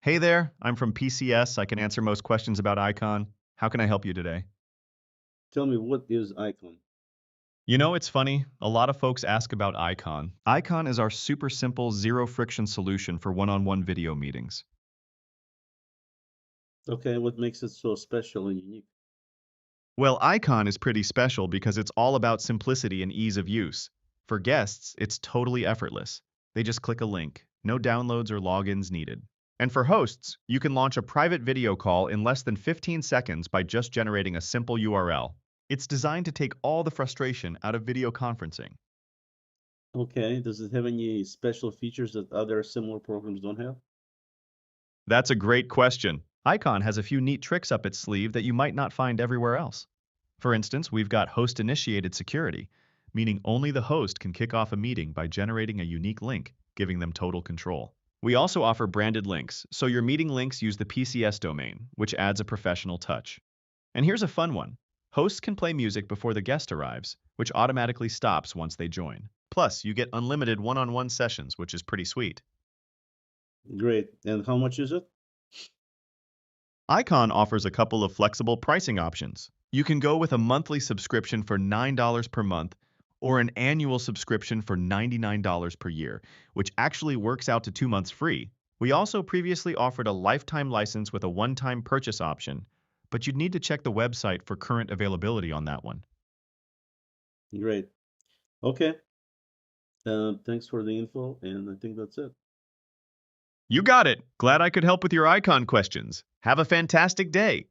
Hey there, I'm from PCS. I can answer most questions about Eyecon. How can I help you today? Tell me, what is Icon? You know, it's funny. A lot of folks ask about Eyecon. Eyecon is our super simple, zero friction solution for one-on-one video meetings. Okay, what makes it so special and unique? Well, Eyecon is pretty special because it's all about simplicity and ease of use. For guests, it's totally effortless. They just click a link, no downloads or logins needed. And for hosts, you can launch a private video call in less than 15 seconds by just generating a simple URL. It's designed to take all the frustration out of video conferencing. Okay, does it have any special features that other similar programs don't have? That's a great question. Icon has a few neat tricks up its sleeve that you might not find everywhere else. For instance, we've got host-initiated security, meaning only the host can kick off a meeting by generating a unique link, giving them total control. We also offer branded links, so your meeting links use the PCS domain, which adds a professional touch. And here's a fun one. Hosts can play music before the guest arrives, which automatically stops once they join. Plus, you get unlimited one-on-one sessions, which is pretty sweet. Great. And how much is it? Icon offers a couple of flexible pricing options. You can go with a monthly subscription for $9 per month or an annual subscription for $99 per year, which actually works out to 2 months free. We also previously offered a lifetime license with a one-time purchase option, but you'd need to check the website for current availability on that one. Great. Okay. Thanks for the info, and I think that's it. You got it! Glad I could help with your Icon questions. Have a fantastic day!